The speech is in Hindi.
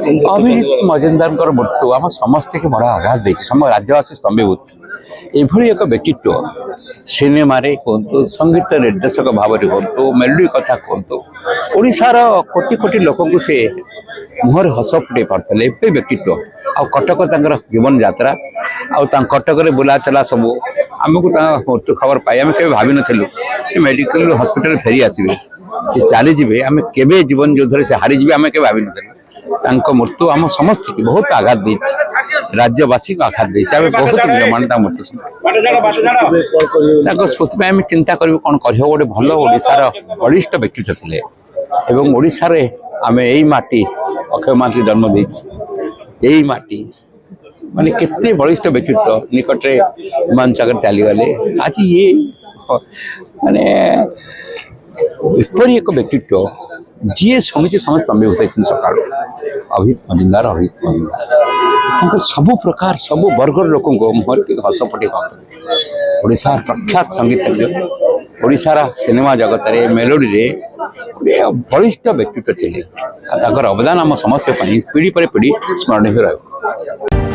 अभिजीत मजुमदार मृत्यु आम समस्ते के बड़ा आघात देती सम राज्यवासी स्तंभीभूत एभली एक व्यक्तित्व सिनेमा कहतु संगीत निर्देशक भाव में कहतु मेलोडी कथा कहतु ओडार कोटी कोटी लोक से मुहर हस फुटे पारे ए व्यक्तित्व आ कटक जीवन यात्रा कटक बुला चला सब आमको मृत्यु खबर पाई आम के भाव नु से मेडिकल हॉस्पिटल फेरी आसवे से चलीजे आम के जीवन युद्ध से हारीजे आम के भाव नु मृत्यु आम समस्त की बहुत आघात दी राज्यवासी को आघात दी बहुत विलम्बन मृत्यु स्मृति आम चिंता कर कौन कर गोटे भल ओडार बलिष्ठ व्यक्तित्व थे एवं ओडार आम यही माटी अक्षय महांती जन्म दे माटी माने कितने बलिष्ठ व्यक्तित्व निकट में मान सागर चलीगले आज ये माने एपरी एक व्यक्तित्व जी शुणी समस्त स्तंभीभूत सका अभिजीत मजुमदार सबु प्रकार सबु वर्ग लोक मुहर के हस फटे ओडार प्रख्यात संगीतज्ञ ओडार सिनेमा जगत मेलोडी बलिष्ठ व्यक्तित्व थे अवदान आम समस्त पीढ़ी पर पीढ़ी स्मरणीय रहा।